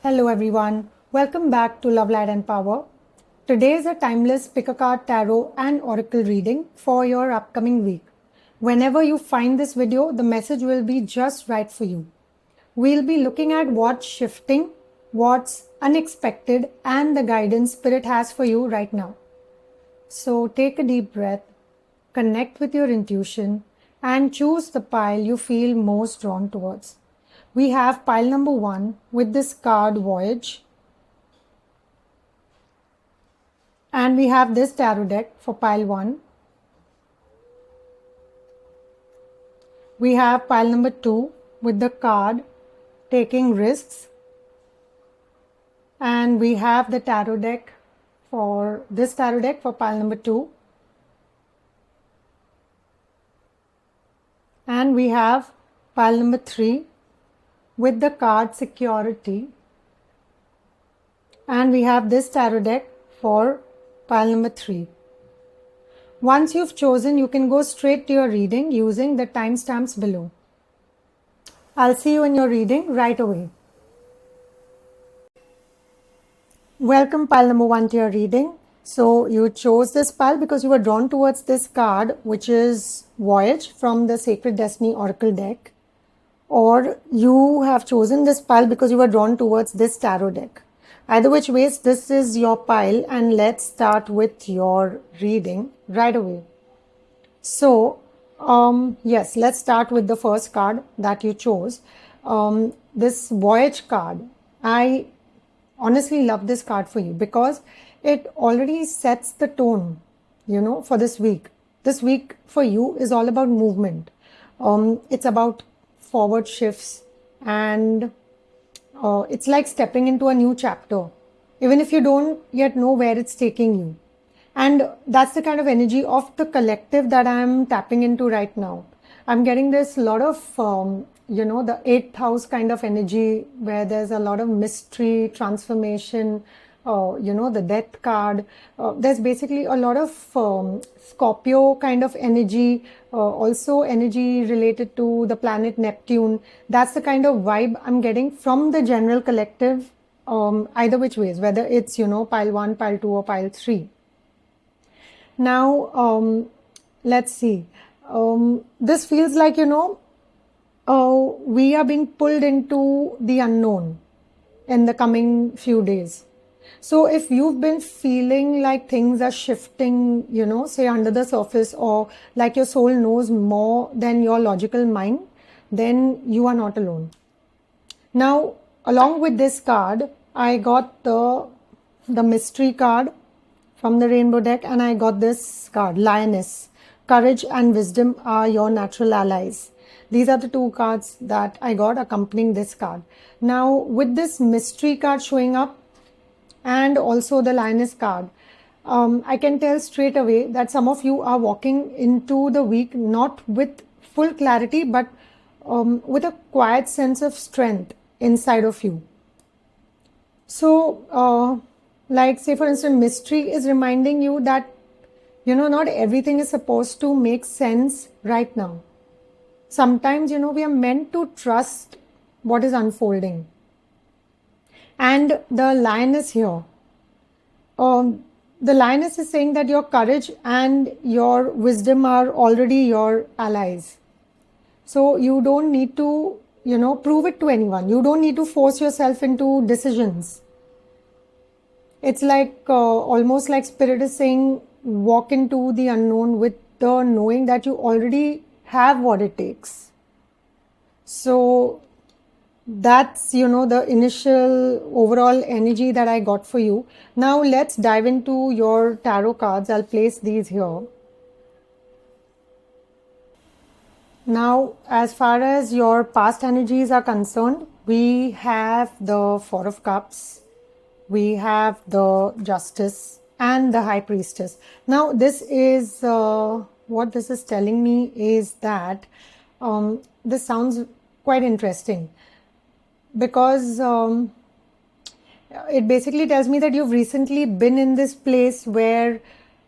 Hello everyone, welcome back to Love, Light and Power. Today is a timeless pick a card tarot and oracle reading for your upcoming week. Whenever you find this video, the message will be just right for you. We'll be looking at what's shifting, what's unexpected, and the guidance Spirit has for you right now. So take a deep breath, connect with your intuition, and choose the pile you feel most drawn towards. We have pile number 1 with this card Voyage. And we have this tarot deck for pile 1. We have pile number 2 with the card Taking Risks. And we have the tarot deck for this tarot deck for pile number 2. And we have pile number 3 with the card Security. And we have this tarot deck for pile number 3. Once you've chosen, you can go straight to your reading using the timestamps below. I'll see you in your reading right away. Welcome pile number 1 to your reading. So you chose this pile because you were drawn towards this card, which is Voyage from the Sacred Destiny Oracle deck. Or you have chosen this pile because you were drawn towards this tarot deck. Either which ways, this is your pile, and let's start with your reading right away. So, yes, let's start with the first card that you chose. This Voyage card. I honestly love this card for you because it already sets the tone, for this week. This week for you is all about movement. It's about forward shifts, and it's like stepping into a new chapter, even if you don't yet know where it's taking you. And that's the kind of energy of the collective that I'm tapping into right now. I'm getting this lot of, the 8th house kind of energy where there's a lot of mystery, transformation, the death card. There's basically a lot of Scorpio kind of energy, also energy related to the planet Neptune. That's the kind of vibe I'm getting from the general collective, either which ways, whether it's, pile 1, pile 2 or pile 3. Now, let's see. This feels like, we are being pulled into the unknown in the coming few days. So if you've been feeling like things are shifting, say under the surface, or like your soul knows more than your logical mind, then you are not alone. Now, along with this card, I got the mystery card from the rainbow deck, and I got this card, Lioness. Courage and wisdom are your natural allies. These are the 2 cards that I got accompanying this card. Now, with this mystery card showing up, and also the Lioness card, I can tell straight away that some of you are walking into the week not with full clarity, but with a quiet sense of strength inside of you. So, like say for instance, mystery is reminding you that, not everything is supposed to make sense right now. Sometimes, we are meant to trust what is unfolding. And the Lioness here, the Lioness is saying that your courage and your wisdom are already your allies. So you don't need to, prove it to anyone. You don't need to force yourself into decisions. It's like almost like Spirit is saying, walk into the unknown with the knowing that you already have what it takes. So that's, the initial overall energy that I got for you. Now let's dive into your tarot cards. I'll place these here. Now, as far as your past energies are concerned, we have the 4 of Cups, we have the Justice, and the High Priestess. Now, this is, what this is telling me is that this sounds quite interesting. Because it basically tells me that you've recently been in this place where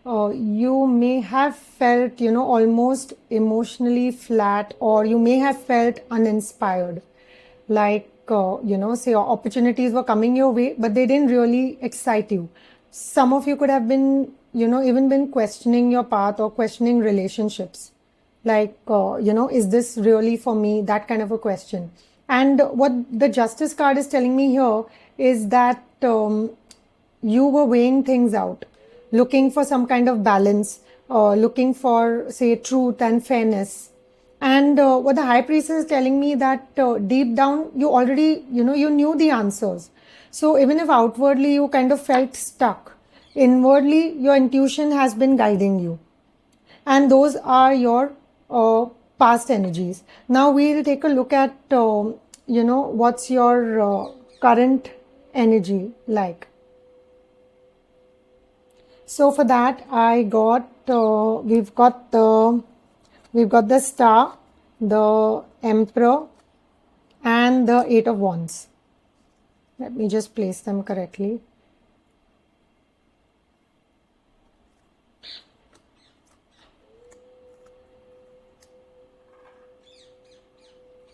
you may have felt, almost emotionally flat, or you may have felt uninspired. Like say opportunities were coming your way, but they didn't really excite you. Some of you could have been, even been questioning your path or questioning relationships. Like, is this really for me? That kind of a question. And what the Justice card is telling me here is that you were weighing things out, looking for some kind of balance, looking for, say, truth and fairness. And what the High Priestess is telling me that deep down, you already, you knew the answers. So even if outwardly you kind of felt stuck, inwardly, your intuition has been guiding you. And those are your past energies. Now we'll take a look at, what's your current energy like. So for that, we've got the Star, the Emperor, and the Eight of Wands. Let me just place them correctly.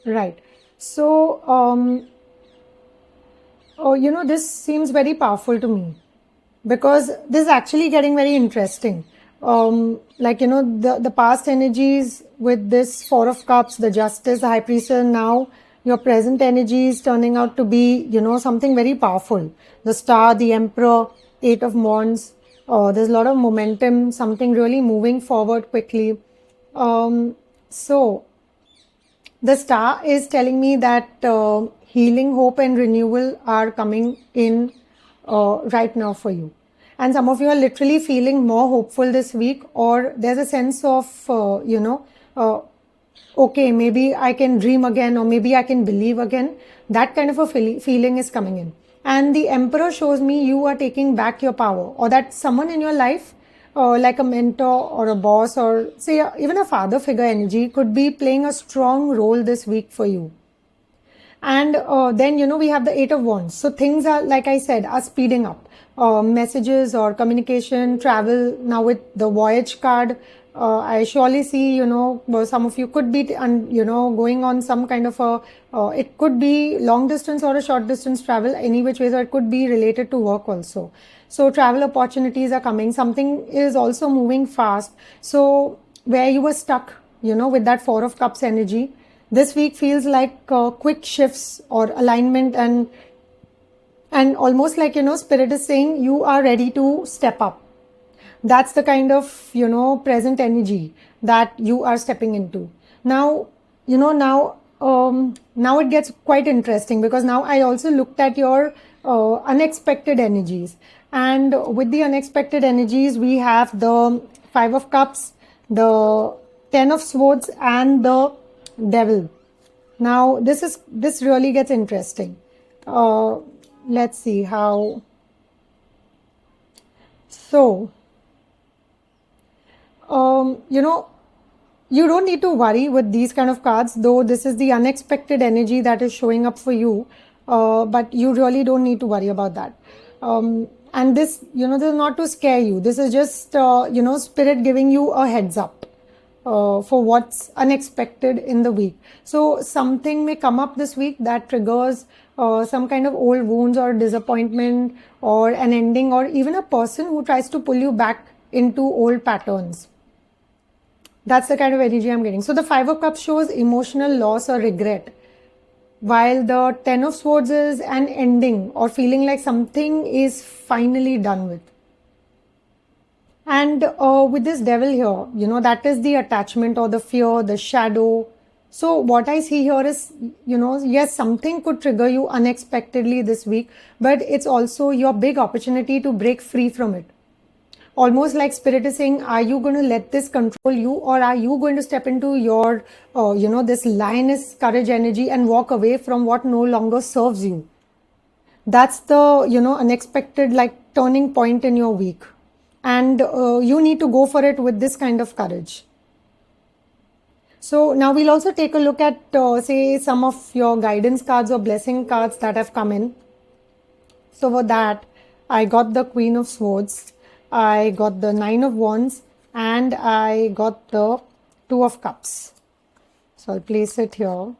Right. So, this seems very powerful to me, because this is actually getting very interesting. The past energies with this Four of Cups, the Justice, the High Priestess, now your present energy is turning out to be, something very powerful. The Star, the Emperor, Eight of Wands. There's a lot of momentum, something really moving forward quickly. So the Star is telling me that healing, hope, and renewal are coming in right now for you. And some of you are literally feeling more hopeful this week, or there's a sense of, okay, maybe I can dream again, or maybe I can believe again. That kind of a feeling is coming in. And the Emperor shows me you are taking back your power, or that someone in your life, like a mentor or a boss, or say even a father figure energy, could be playing a strong role this week for you. And then, we have the Eight of Wands. So things are, like I said, are speeding up. Messages or communication, travel. Now with the Voyage card, I surely see, some of you could be, going on some kind of it could be long distance or a short distance travel, any which ways, or it could be related to work also. So travel opportunities are coming. Something is also moving fast. So where you were stuck, with that Four of Cups energy, this week feels like quick shifts or alignment, and almost like, Spirit is saying you are ready to step up. That's the kind of, present energy that you are stepping into. Now, now it gets quite interesting, because now I also looked at your unexpected energies. And with the unexpected energies, we have the Five of Cups, the Ten of Swords, and the Devil. Now, this really gets interesting. Let's see how. So, you don't need to worry with these kind of cards, though this is the unexpected energy that is showing up for you. But you really don't need to worry about that. And this, this is not to scare you. This is just, Spirit giving you a heads up for what's unexpected in the week. So something may come up this week that triggers some kind of old wounds or disappointment or an ending, or even a person who tries to pull you back into old patterns. That's the kind of energy I'm getting. So the Five of Cups shows emotional loss or regret, while the Ten of Swords is an ending or feeling like something is finally done with. And with this Devil here, that is the attachment or the fear, the shadow. So what I see here is, yes, something could trigger you unexpectedly this week, but it's also your big opportunity to break free from it. Almost like Spirit is saying, are you going to let this control you, or are you going to step into your, this lioness courage energy and walk away from what no longer serves you? That's the, unexpected, like, turning point in your week. And you need to go for it with this kind of courage. So now we'll also take a look at, say, some of your guidance cards or blessing cards that have come in. So for that, I got the Queen of Swords, I got the Nine of Wands, and I got the Two of Cups. So I'll place it here.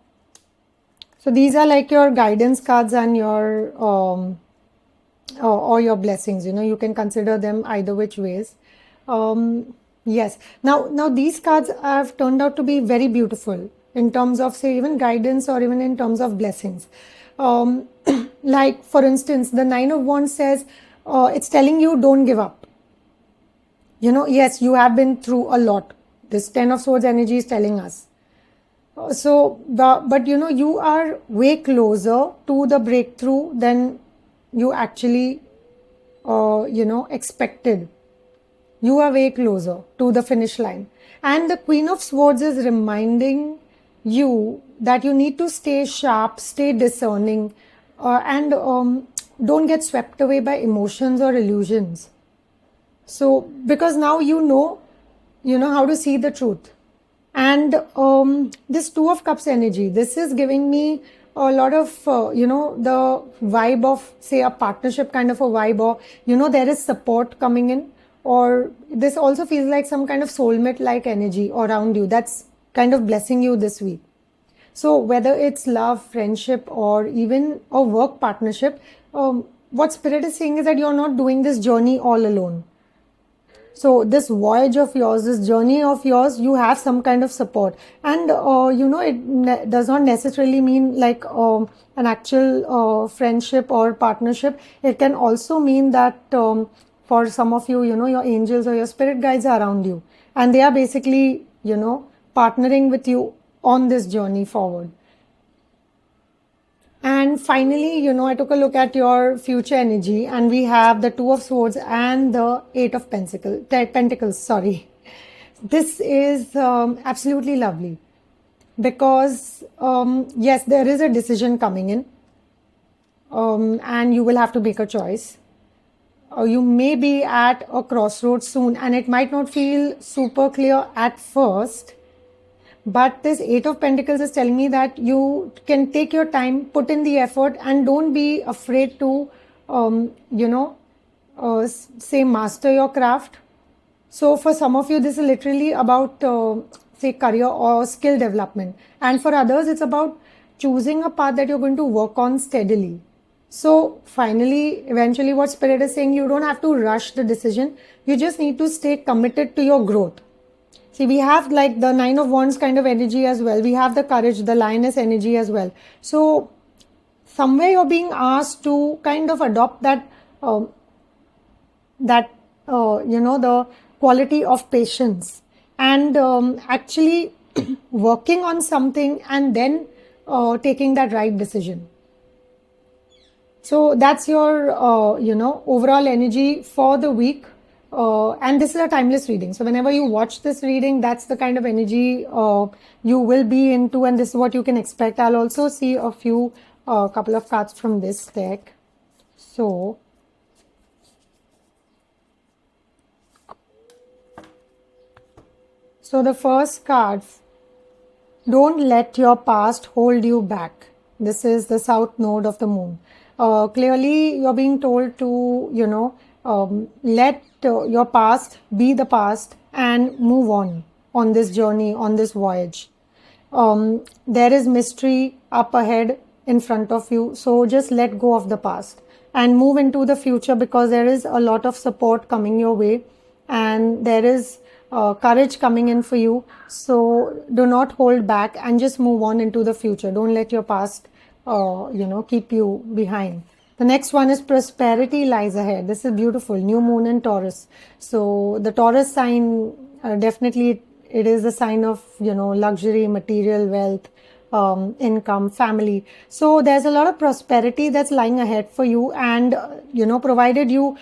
So these are like your guidance cards and your or your blessings. You can consider them either which ways. Yes. Now these cards have turned out to be very beautiful in terms of, say, even guidance or even in terms of blessings. Um, like for instance, the Nine of Wands says it's telling you don't give up. Yes, you have been through a lot. This Ten of Swords energy is telling us. But you are way closer to the breakthrough than you actually, expected. You are way closer to the finish line. And the Queen of Swords is reminding you that you need to stay sharp, stay discerning, and don't get swept away by emotions or illusions. So, because now you know how to see the truth. And this Two of Cups energy, this is giving me a lot of, the vibe of, say, a partnership kind of a vibe, or, there is support coming in, or this also feels like some kind of soulmate like energy around you that's kind of blessing you this week. So whether it's love, friendship, or even a work partnership, what Spirit is saying is that you're not doing this journey all alone. So this voyage of yours, this journey of yours, you have some kind of support. And, it does not necessarily mean like an actual friendship or partnership. It can also mean that for some of you, your angels or your spirit guides are around you. And they are basically, partnering with you on this journey forward. And finally, I took a look at your future energy, and we have the Two of Swords and the Eight of Pentacles. Sorry. This is absolutely lovely because, yes, there is a decision coming in, and you will have to make a choice. You may be at a crossroads soon, and it might not feel super clear at first. But this Eight of Pentacles is telling me that you can take your time, put in the effort, and don't be afraid to, say, master your craft. So for some of you, this is literally about, say, career or skill development. And for others, it's about choosing a path that you're going to work on steadily. So finally, eventually what Spirit is saying, you don't have to rush the decision. You just need to stay committed to your growth. See, we have like the Nine of Wands kind of energy as well. We have the courage, the lioness energy as well. So somewhere you're being asked to kind of adopt that, the quality of patience and actually working on something and then taking that right decision. So that's your, overall energy for the week. And this is a timeless reading. So whenever you watch this reading, that's the kind of energy you will be into, and this is what you can expect. I'll also see a few, couple of cards from this deck. So the first card, don't let your past hold you back. This is the south node of the moon. Clearly, you're being told to, let your past be the past and move on this journey, on this voyage. There is mystery up ahead in front of you. So just let go of the past and move into the future, because there is a lot of support coming your way, and there is courage coming in for you. So do not hold back and just move on into the future. Don't let your past, keep you behind. The next one is prosperity lies ahead. This is beautiful. New moon in Taurus. So the Taurus sign, definitely it is a sign of, luxury, material wealth, income, family. So there's a lot of prosperity that's lying ahead for you, and provided you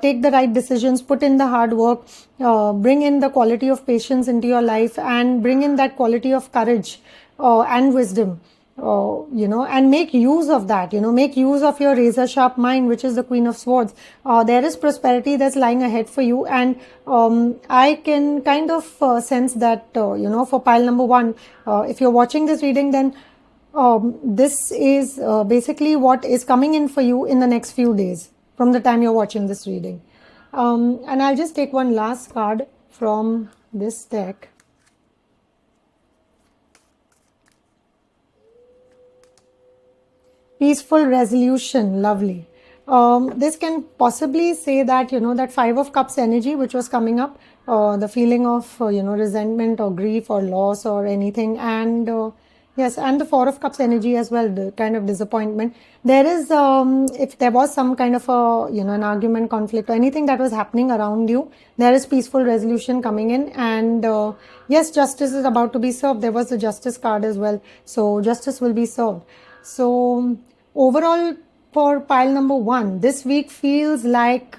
take the right decisions, put in the hard work, bring in the quality of patience into your life, and bring in that quality of courage and wisdom, and make use of that, make use of your razor sharp mind, which is the Queen of Swords. There is prosperity that's lying ahead for you, and I can kind of sense that, for pile number one, if you're watching this reading, then this is basically what is coming in for you in the next few days from the time you're watching this reading. And I'll just take one last card from this deck. Peaceful resolution, lovely. This can possibly say that, that Five of Cups energy, which was coming up, the feeling of, resentment or grief or loss or anything. And yes, and the Four of Cups energy as well, the kind of disappointment. There is, if there was some kind of an argument, conflict, or anything that was happening around you, there is peaceful resolution coming in. And yes, justice is about to be served. There was the Justice card as well. So justice will be served. So overall, for pile number 1, this week feels like,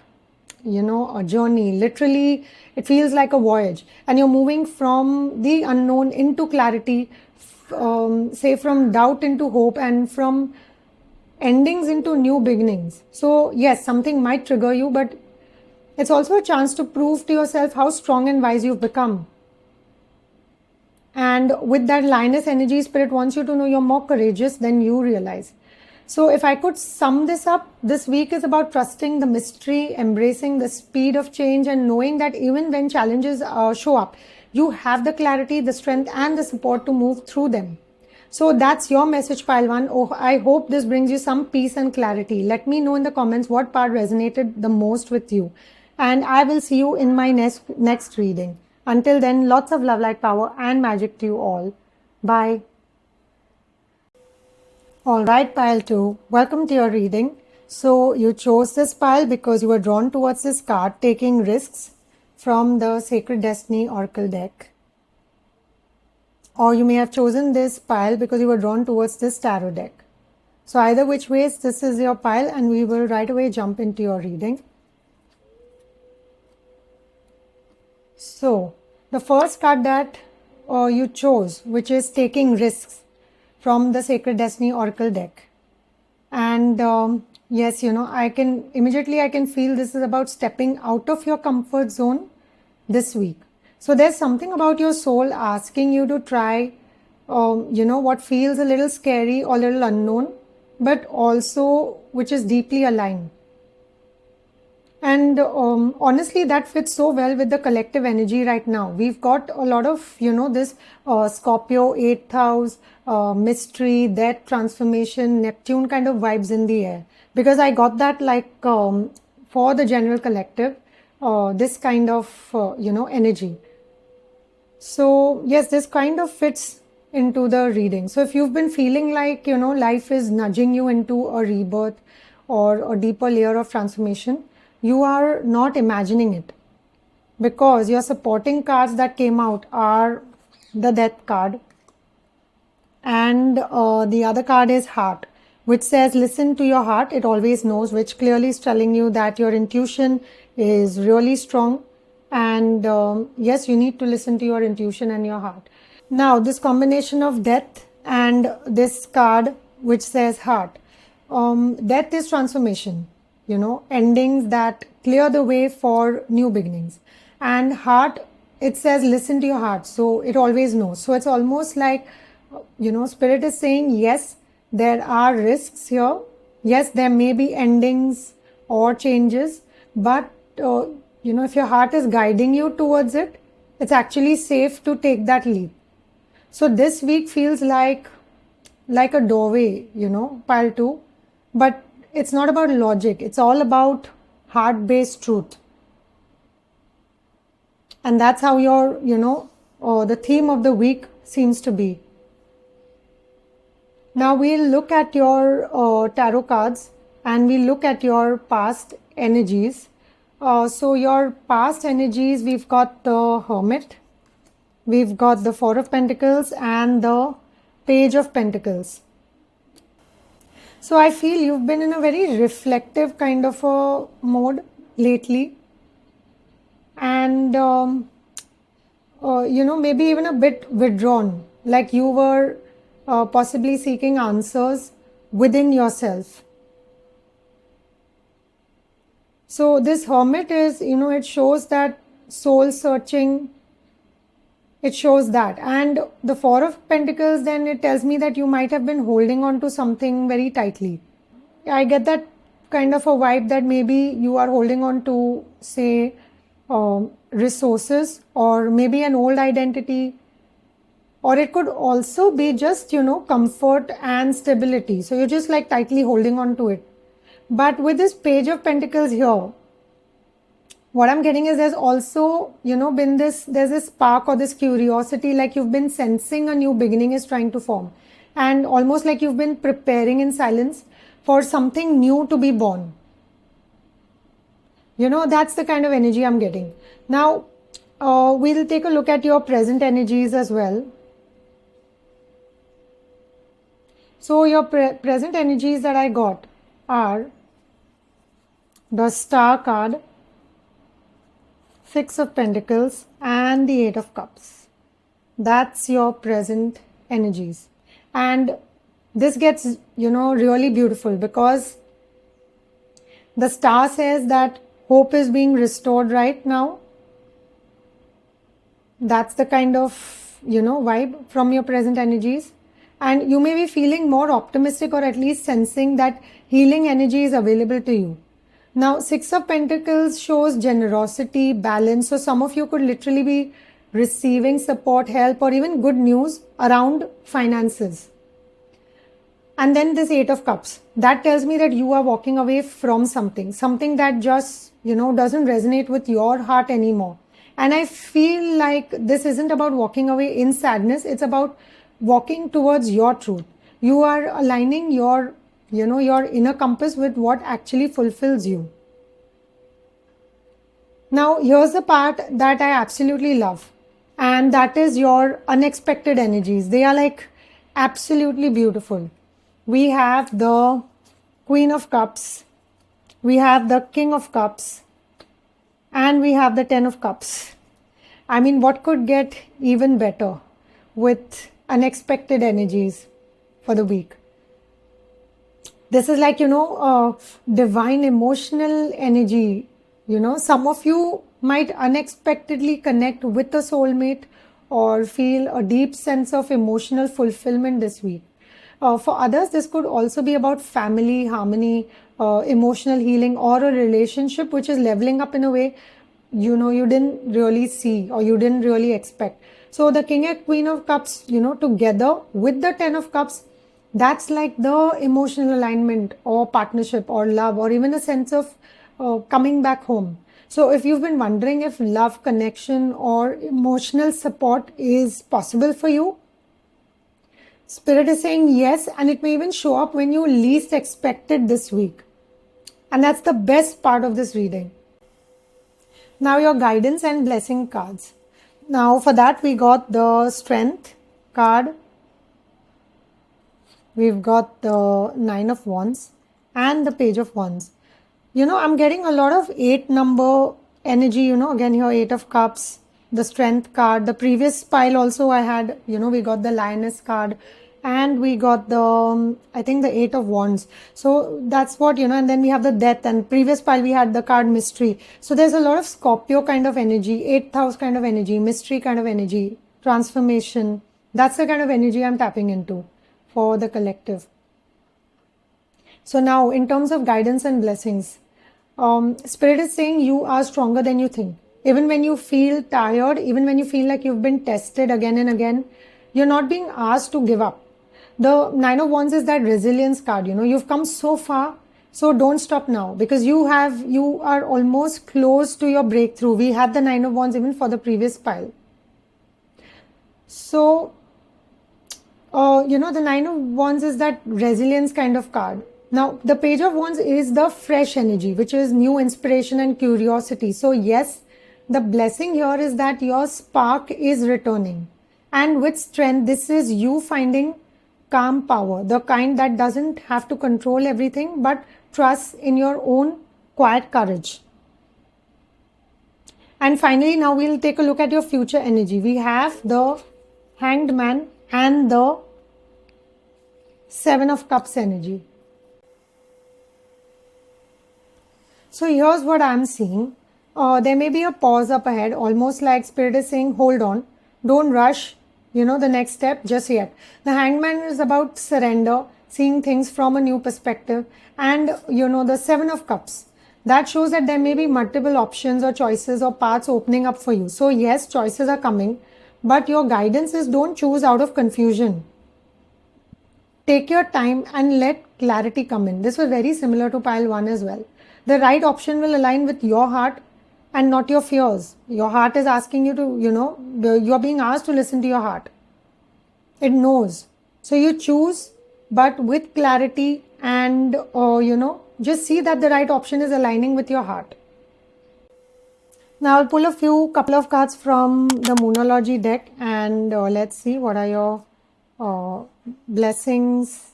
a journey. Literally, it feels like a voyage. And you're moving from the unknown into clarity, say from doubt into hope, and from endings into new beginnings. So yes, something might trigger you, but it's also a chance to prove to yourself how strong and wise you've become. And with that lioness energy, Spirit wants you to know you're more courageous than you realize. So if I could sum this up, this week is about trusting the mystery, embracing the speed of change, and knowing that even when challenges show up, you have the clarity, the strength, and the support to move through them. So that's your message, pile 1. Oh, I hope this brings you some peace and clarity. Let me know in the comments what part resonated the most with you. And I will see you in my next reading. Until then, lots of love, light, power, and magic to you all. Bye. Alright, pile 2. Welcome to your reading. So you chose this pile because you were drawn towards this card, taking risks, from the Sacred Destiny Oracle deck. Or you may have chosen this pile because you were drawn towards this tarot deck. So either which ways, this is your pile, and we will right away jump into your reading. So, the first card that you chose, which is taking risks, from the Sacred Destiny Oracle deck. And yes, I can feel this is about stepping out of your comfort zone this week. So there's something about your soul asking you to try, what feels a little scary or a little unknown, but also which is deeply aligned. And honestly, that fits so well with the collective energy right now. We've got a lot of, this Scorpio, 8th house, mystery, death, transformation, Neptune kind of vibes in the air. Because I got that for the general collective, this kind of, energy. So yes, this kind of fits into the reading. So if you've been feeling like, life is nudging you into a rebirth or a deeper layer of transformation, you are not imagining it, because your supporting cards that came out are the Death card, and the other card is Heart, which says listen to your heart, it always knows, which clearly is telling you that your intuition is really strong, and yes, you need to listen to your intuition and your heart. Now, this combination of Death and this card which says Heart, Death is transformation, endings that clear the way for new beginnings. And Heart, it says listen to your heart, so it always knows. So it's almost like, Spirit is saying, yes, there are risks here. Yes, there may be endings or changes, but, if your heart is guiding you towards it, it's actually safe to take that leap. So this week feels like a doorway, pile 2, but it's not about logic. It's all about heart-based truth. And that's how your, the theme of the week seems to be. Now we'll look at your tarot cards, and we'll look at your past energies. So your past energies, we've got the Hermit, we've got the Four of Pentacles, and the Page of Pentacles. So I feel you've been in a very reflective kind of a mode lately, and maybe even a bit withdrawn, like you were possibly seeking answers within yourself. So this Hermit is, it shows that soul searching, it shows that. And the Four of Pentacles, then it tells me that you might have been holding on to something very tightly. I get that kind of a vibe that maybe you are holding on to, say, resources, or maybe an old identity, Or it could also be just, comfort and stability. So you're just like tightly holding on to it. But with this Page of Pentacles here, what I'm getting is there's also, there's this spark or this curiosity, like you've been sensing a new beginning is trying to form. And almost like you've been preparing in silence for something new to be born. That's the kind of energy I'm getting. Now, we'll take a look at your present energies as well. So your present energies that I got are the Star card, Six of Pentacles, and the Eight of Cups. That's your present energies. And this gets, really beautiful because the Star says that hope is being restored right now. That's the kind of, vibe from your present energies. And you may be feeling more optimistic, or at least sensing that healing energy is available to you. Now, Six of Pentacles shows generosity, balance. So some of you could literally be receiving support, help, or even good news around finances. And then this Eight of Cups. That tells me that you are walking away from something that just, doesn't resonate with your heart anymore. And I feel like this isn't about walking away in sadness. It's about walking towards your truth. You are aligning your inner compass with what actually fulfills you. Now, here's the part that I absolutely love. And that is your unexpected energies. They are like absolutely beautiful. We have the Queen of Cups. We have the King of Cups. And we have the Ten of Cups. I mean, what could get even better with unexpected energies for the week? This is like, divine emotional energy. Some of you might unexpectedly connect with a soulmate or feel a deep sense of emotional fulfillment this week. For others, this could also be about family, harmony, emotional healing, or a relationship which is leveling up in a way, you didn't really see or you didn't really expect. So the King and Queen of Cups, together with the Ten of Cups, that's like the emotional alignment or partnership or love or even a sense of coming back home. So if you've been wondering if love, connection, or emotional support is possible for you, Spirit is saying yes, and it may even show up when you least expect it this week. And that's the best part of this reading. Now your guidance and blessing cards. Now for that we got the Strength card. We've got the Nine of Wands and the Page of Wands. I'm getting a lot of 8 number energy, again here 8 of Cups, the Strength card. The previous pile also I had, we got the Lioness card and we got the, I think the 8 of Wands. So that's what, and then we have the Death, and previous pile we had the card Mystery. So there's a lot of Scorpio kind of energy, 8th house kind of energy, mystery kind of energy, transformation. That's the kind of energy I'm tapping into for the collective. So now in terms of guidance and blessings, Spirit is saying you are stronger than you think. Even when you feel tired, even when you feel like you've been tested again and again, you're not being asked to give up. The Nine of Wands is that resilience card. You've come so far, so don't stop now, because you are almost close to your breakthrough. We had the Nine of Wands even for the previous pile. So, the Nine of Wands is that resilience kind of card. Now, the Page of Wands is the fresh energy, which is new inspiration and curiosity. So, yes, the blessing here is that your spark is returning. And with Strength, this is you finding calm power, the kind that doesn't have to control everything, but trusts in your own quiet courage. And finally, now we'll take a look at your future energy. We have the Hanged Man and the Seven of Cups energy. So here's what I'm seeing. There may be a pause up ahead, almost like Spirit is saying, hold on, don't rush, the next step just yet. The Hangman is about surrender, seeing things from a new perspective. And, the Seven of Cups, that shows that there may be multiple options or choices or paths opening up for you. So yes, choices are coming, But your guidance is don't choose out of confusion. Take your time and let clarity come in. This was very similar to pile 1 as well. The right option will align with your heart and not your fears. Your heart is asking you to, you're being asked to listen to your heart. It knows. So you choose, but with clarity and, just see that the right option is aligning with your heart. Now I'll pull couple of cards from the Moonology deck, and let's see what are your blessings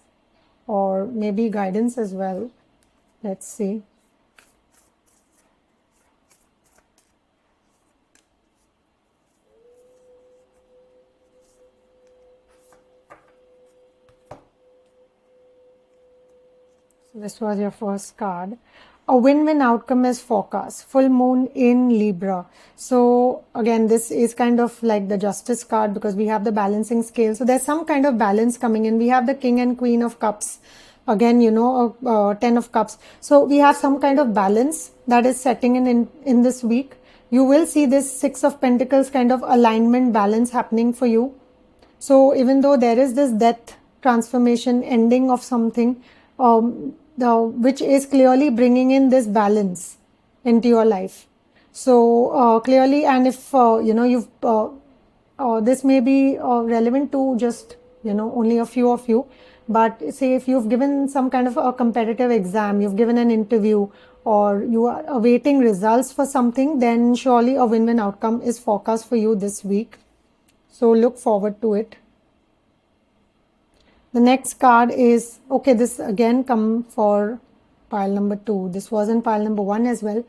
or maybe guidance as well. Let's see. So this was your first card. A win-win outcome is forecast. Full moon in Libra. So again, this is kind of like the justice card because we have the balancing scale. So there's some kind of balance coming in. We have the king and queen of cups. Again, 10 of cups. So we have some kind of balance that is setting in this week. You will see this 6 of pentacles kind of alignment balance happening for you. So even though there is this death, transformation, ending of something, which is clearly bringing in this balance into your life. So clearly, and if this may be relevant to just only a few of you, but say if you've given some kind of a competitive exam, you've given an interview, or you are awaiting results for something, then surely a win-win outcome is forecast for you this week. So look forward to it. The next card is, okay, this again come for pile number 2. This was in pile number 1 as well.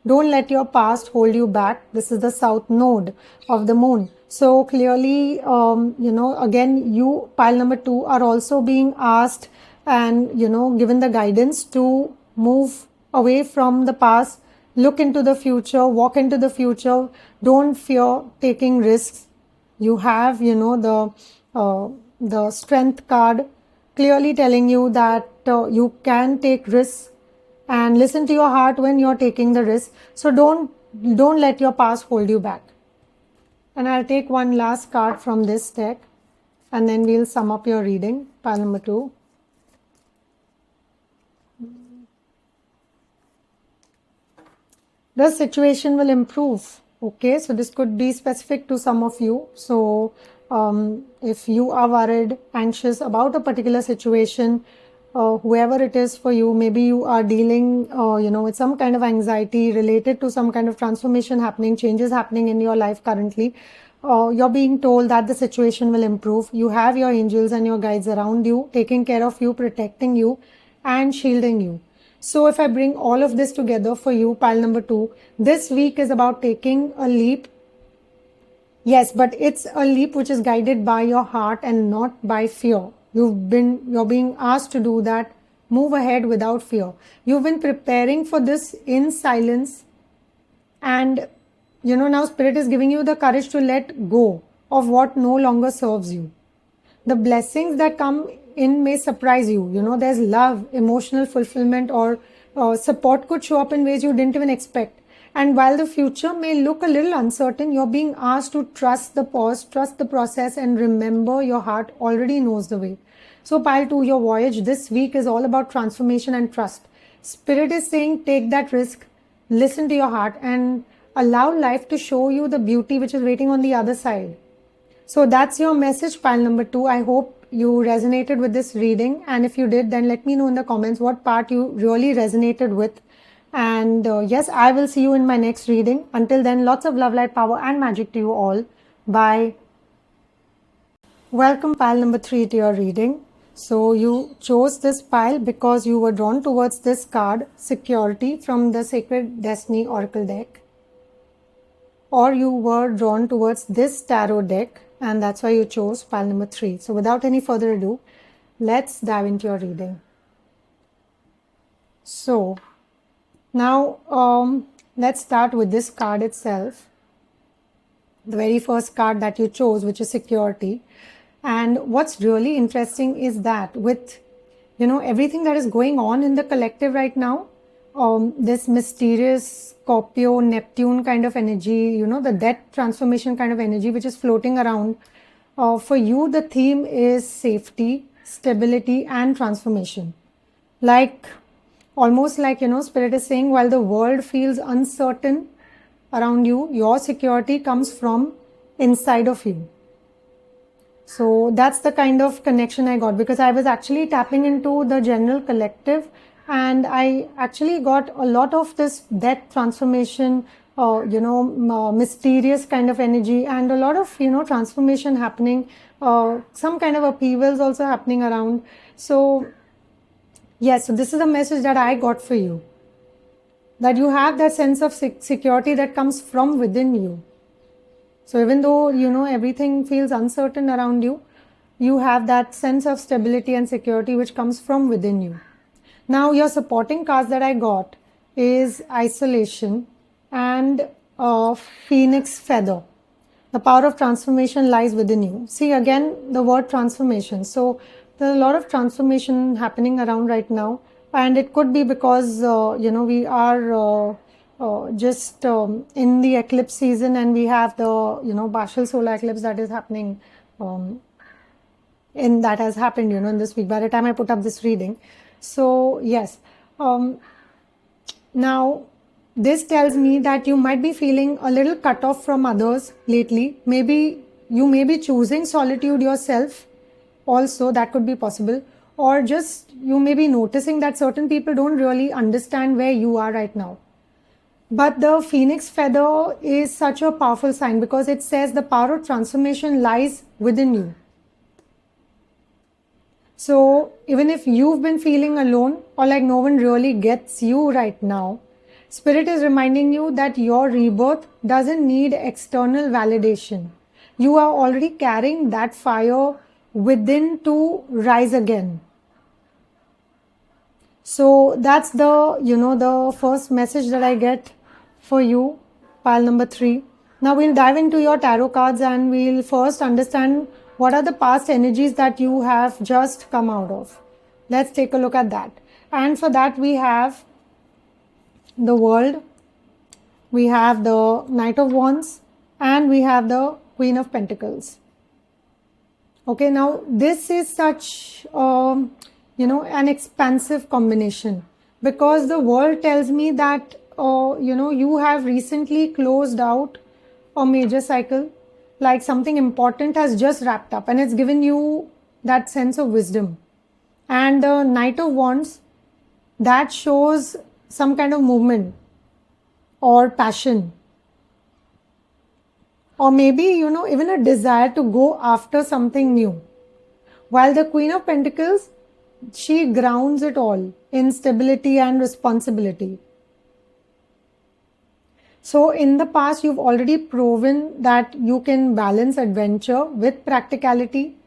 Don't let your past hold you back. This is the south node of the moon. So clearly, again, you, pile number 2, are also being asked and, given the guidance to move away from the past, look into the future, walk into the future. Don't fear taking risks. You have, the strength card clearly telling you that you can take risks and listen to your heart when you're taking the risk. So don't let your past hold you back. And I'll take one last card from this deck and then we'll sum up your reading, pile number 2. The situation will improve. Okay, so this could be specific to some of you. So if you are worried, anxious about a particular situation, whoever it is for you, maybe you are dealing, with some kind of anxiety related to some kind of transformation happening, changes happening in your life currently. You're being told that the situation will improve. You have your angels and your guides around you, taking care of you, protecting you, and shielding you. So if I bring all of this together for you, pile number 2, this week is about taking a leap. Yes, but it's a leap which is guided by your heart and not by fear. You're being asked to do that. Move ahead without fear. You've been preparing for this in silence, and now Spirit is giving you the courage to let go of what no longer serves you. The blessings that come in may surprise you. There's love, emotional fulfillment, or support could show up in ways you didn't even expect. And while the future may look a little uncertain, you're being asked to trust the pause, trust the process, and remember your heart already knows the way. So pile 2, your voyage this week is all about transformation and trust. Spirit is saying take that risk, listen to your heart, and allow life to show you the beauty which is waiting on the other side. So that's your message, pile number 2. I hope you resonated with this reading. And if you did, then let me know in the comments what part you really resonated with. And yes, I will see you in my next reading. Until then, lots of love, light, power, and magic to you all. Bye. Welcome, pile number 3, to your reading. So you chose this pile because you were drawn towards this card, Security, from the Sacred Destiny Oracle deck. Or you were drawn towards this tarot deck, and that's why you chose pile number 3. So without any further ado, let's dive into your reading. So now let's start with this card itself, the very first card that you chose, which is Security. And what's really interesting is that with everything that is going on in the collective right now, this mysterious Scorpio, Neptune kind of energy, the death transformation kind of energy which is floating around. For you, the theme is safety, stability, and transformation. Like, almost like, Spirit is saying, while the world feels uncertain around you, your security comes from inside of you. So that's the kind of connection I got, because I was actually tapping into the general collective, and I actually got a lot of this death transformation, mysterious kind of energy, and a lot of, transformation happening, some kind of upheavals also happening around. So yes, so this is a message that I got for you, that you have that sense of security that comes from within you. So even though, everything feels uncertain around you, you have that sense of stability and security which comes from within you. Now, your supporting cards that I got is isolation and phoenix feather. The power of transformation lies within you. See, again, the word transformation. So there's a lot of transformation happening around right now. And it could be because, we are just in the eclipse season, and we have the, partial solar eclipse that is happening, that has happened, in this week by the time I put up this reading. So, yes. Now, this tells me that you might be feeling a little cut off from others lately. Maybe you may be choosing solitude yourself also, that could be possible. Or just you may be noticing that certain people don't really understand where you are right now. But the phoenix feather is such a powerful sign, because it says the power of transformation lies within you. So even if you've been feeling alone, or like no one really gets you right now, Spirit is reminding you that your rebirth doesn't need external validation. You are already carrying that fire within to rise again. So that's the first message that I get for you, pile number 3. Now we'll dive into your tarot cards, and we'll first understand what are the past energies that you have just come out of. Let's take a look at that. And for that, we have the World, we have the Knight of Wands, and we have the Queen of Pentacles. Okay, now this is such, an expansive combination, because the World tells me that, you have recently closed out a major cycle, like something important has just wrapped up, and it's given you that sense of wisdom. And the Knight of Wands, that shows some kind of movement or passion, or maybe, even a desire to go after something new. While the Queen of Pentacles, she grounds it all in stability and responsibility. So in the past, you've already proven that you can balance adventure with practicality,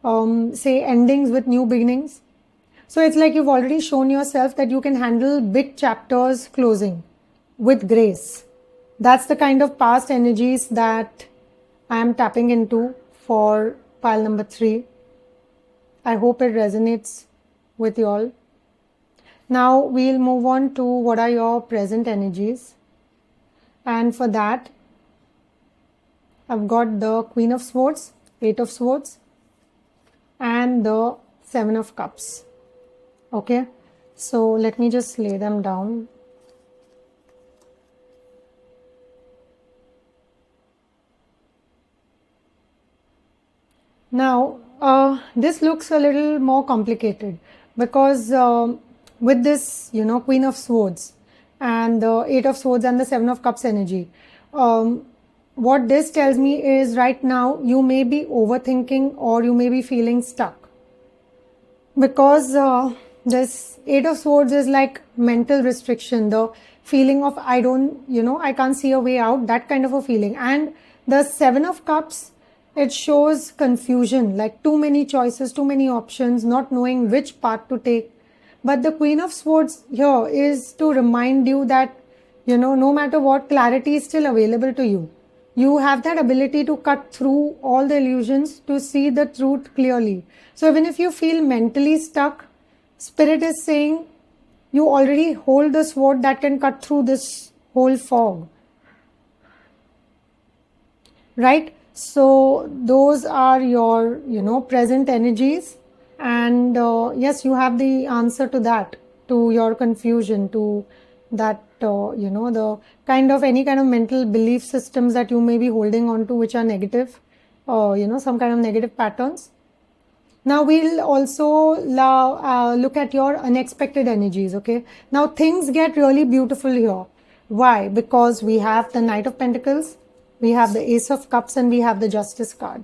say endings with new beginnings. So it's like you've already shown yourself that you can handle big chapters closing with grace. That's the kind of past energies that I am tapping into for pile number 3. I hope it resonates with you all. Now we'll move on to what are your present energies. And for that, I've got the Queen of Swords, 8 of Swords, and the 7 of Cups. Okay, so let me just lay them down. Now, this looks a little more complicated, because with this, Queen of Swords and the 8 of Swords and the 7 of Cups energy, what this tells me is right now you may be overthinking, or you may be feeling stuck, because this 8 of Swords is like mental restriction, the feeling of I can't see a way out, that kind of a feeling. And the 7 of Cups, it shows confusion, like too many choices, too many options, not knowing which path to take. But the Queen of Swords here is to remind you that, no matter what, clarity is still available to you. You have that ability to cut through all the illusions to see the truth clearly. So even if you feel mentally stuck, Spirit is saying You already hold the sword that can cut through this whole fog. Right? So those are your, present energies. And yes, you have the answer to that, to your confusion, to that, the any kind of mental belief systems that you may be holding on to, which are negative, some kind of negative patterns. Now we'll also look at your unexpected energies, okay? Now things get really beautiful here. Why? Because we have the Knight of Pentacles, we have the Ace of Cups, and we have the Justice card.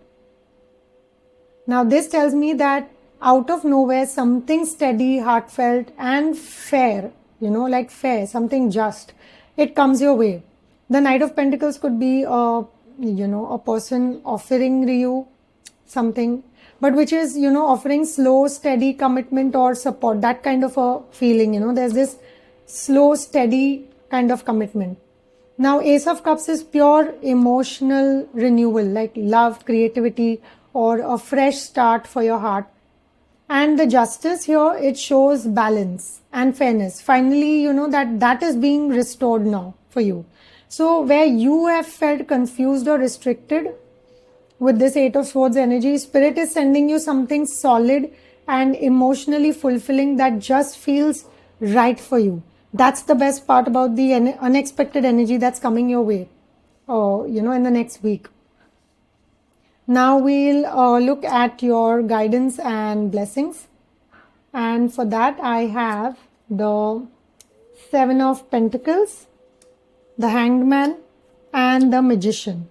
Now this tells me that out of nowhere, something steady, heartfelt, and fair, like fair, something just, it comes your way. The Knight of Pentacles could be a person offering you something, but which is, offering slow, steady commitment or support, that kind of a feeling, there's this slow, steady kind of commitment. Now, Ace of Cups is pure emotional renewal, like love, creativity, or a fresh start for your heart. And the Justice here, it shows balance and fairness. Finally, that is being restored now for you. So where you have felt confused or restricted with this Eight of Swords energy, Spirit is sending you something solid and emotionally fulfilling that just feels right for you. That's the best part about the unexpected energy that's coming your way, in the next week. Now we'll look at your guidance and blessings. And for that, I have the Seven of Pentacles, the Hanged Man, and the Magician.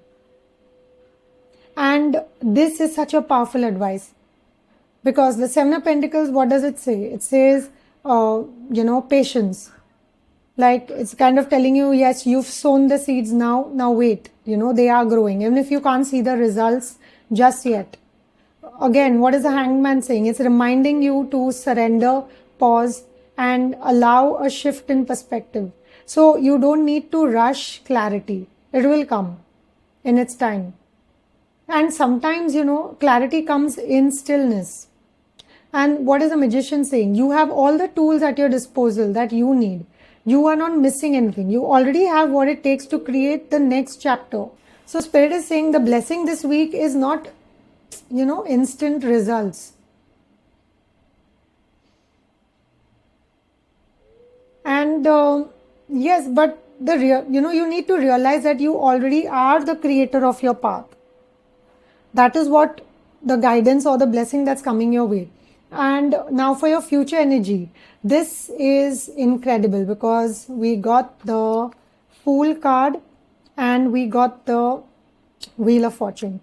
And this is such a powerful advice, because the Seven of Pentacles, what does it say? It says, patience. Like, it's kind of telling you, yes, you've sown the seeds now wait, they are growing, even if you can't see the results just yet. Again, what is the Hanged Man saying? It's reminding you to surrender, pause, and allow a shift in perspective. So you don't need to rush clarity. It will come in its time. And sometimes, clarity comes in stillness. And what is the Magician saying? You have all the tools at your disposal that you need. You are not missing anything. You already have what it takes to create the next chapter. So Spirit is saying the blessing this week is not, instant results. And yes, but you need to realize that you already are the creator of your path. That is what the guidance or the blessing that's coming your way. And now for your future energy, this is incredible, because we got the Fool card and we got the Wheel of Fortune.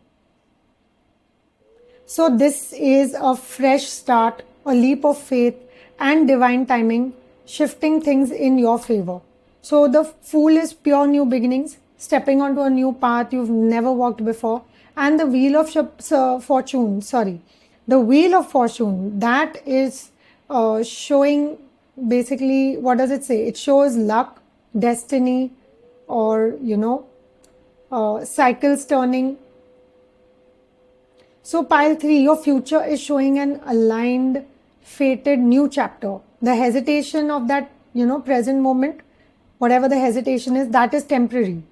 So this is a fresh start, a leap of faith and divine timing, shifting things in your favor. So the Fool is pure new beginnings, stepping onto a new path you've never walked before. And the Wheel of Fortune, the Wheel of Fortune, that is showing basically, what does it say? It shows luck, destiny, or, cycles turning. So pile 3, your future is showing an aligned, fated new chapter. The hesitation of that, present moment, whatever the hesitation is, that is temporary.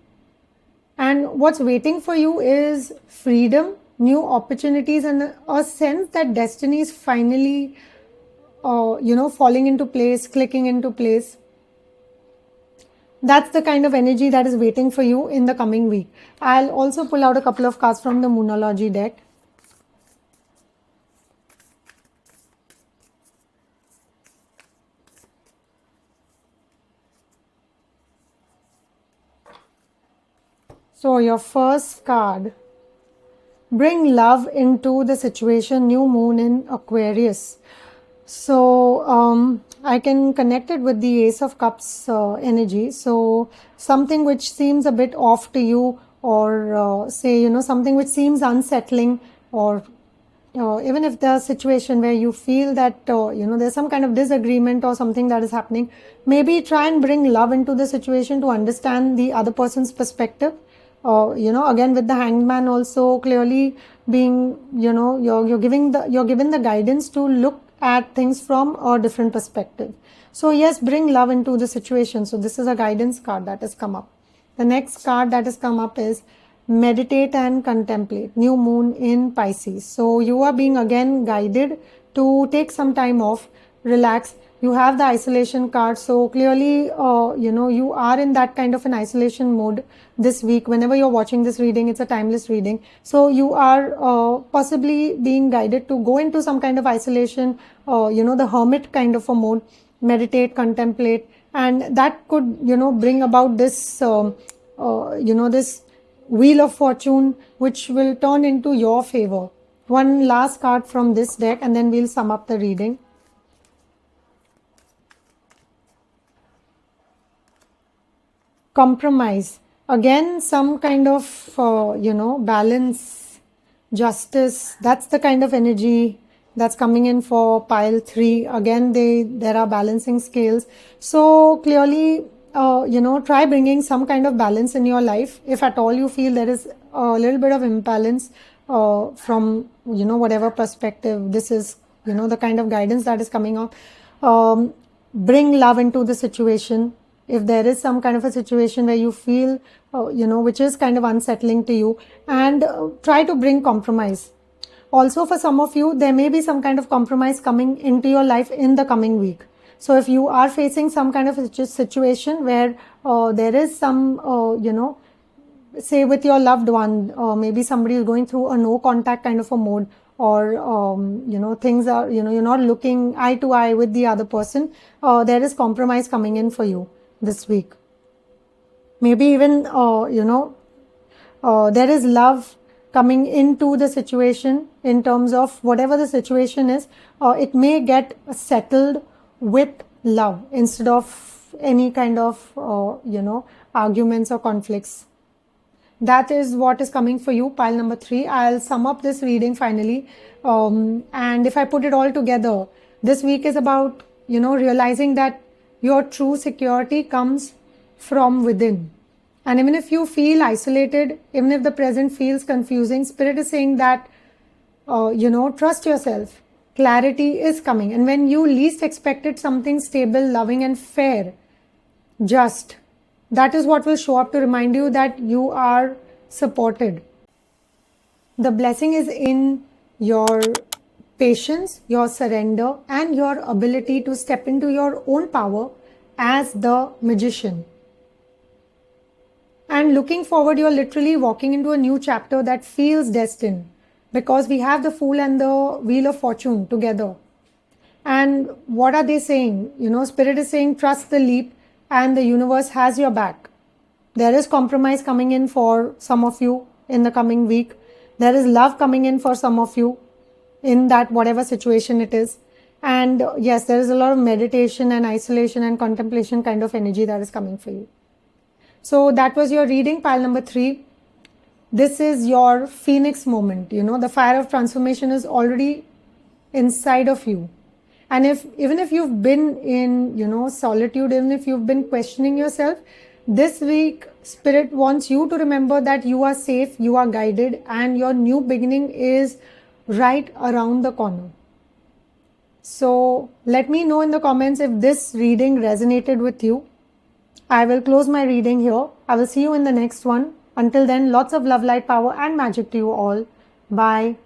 And what's waiting for you is freedom, new opportunities, and a sense that destiny is finally, falling into place, clicking into place. That's the kind of energy that is waiting for you in the coming week. I'll also pull out a couple of cards from the Moonology deck. So your first card, bring love into the situation, new moon in Aquarius. So I can connect it with the Ace of Cups energy. So something which seems a bit off to you, or say, something which seems unsettling, or even if the situation where you feel that, there's some kind of disagreement or something that is happening, maybe try and bring love into the situation to understand the other person's perspective. Again, with the Hanged Man also clearly being, you're given the guidance to look at things from a different perspective. So yes, bring love into the situation. So this is a guidance card that has come up. The next card that has come up is meditate and contemplate. New moon in Pisces. So you are being again guided to take some time off, relax. You have the isolation card. So clearly, you are in that kind of an isolation mode this week. Whenever you're watching this reading, it's a timeless reading. So you are possibly being guided to go into some kind of isolation, the hermit kind of a mode. Meditate, contemplate, and that could bring about this this wheel of fortune, which will turn into your favor. One last card from this deck and then we'll sum up the reading. Compromise, again some kind of balance, justice. That's the kind of energy that's coming in for pile 3. Again, there are balancing scales. So clearly, try bringing some kind of balance in your life. If at all you feel there is a little bit of imbalance from whatever perspective, this is the kind of guidance that is coming out. Bring love into the situation. If there is some kind of a situation where you feel which is kind of unsettling to you, and try to bring compromise. Also, for some of you, there may be some kind of compromise coming into your life in the coming week. So if you are facing some kind of a situation where there is some, say with your loved one, maybe somebody is going through a no contact kind of a mode, or, things are, you're not looking eye to eye with the other person, there is compromise coming in for you this week. Maybe even, there is love coming into the situation in terms of whatever the situation is. It may get settled with love instead of any kind of, arguments or conflicts. That is what is coming for you, pile number 3. I'll sum up this reading finally. And if I put it all together, this week is about, realizing that your true security comes from within. And even if you feel isolated, even if the present feels confusing, Spirit is saying that, trust yourself. Clarity is coming. And when you least expected something stable, loving and fair, just, that is what will show up to remind you that you are supported. The blessing is in your patience, your surrender, and your ability to step into your own power as the magician. And looking forward, you're literally walking into a new chapter that feels destined, because we have the Fool and the Wheel of Fortune together. And what are they saying? Spirit is saying trust the leap and the universe has your back. There is compromise coming in for some of you in the coming week. There is love coming in for some of you in that whatever situation it is. And yes, there is a lot of meditation and isolation and contemplation kind of energy that is coming for you. So that was your reading, pile number 3. This is your phoenix moment. The fire of transformation is already inside of you. And even if you've been in, solitude, even if you've been questioning yourself, this week, Spirit wants you to remember that you are safe, you are guided, and your new beginning is right around the corner. So let me know in the comments if this reading resonated with you. I will close my reading here. I will see you in the next one. Until then, lots of love, light, power and magic to you all. Bye.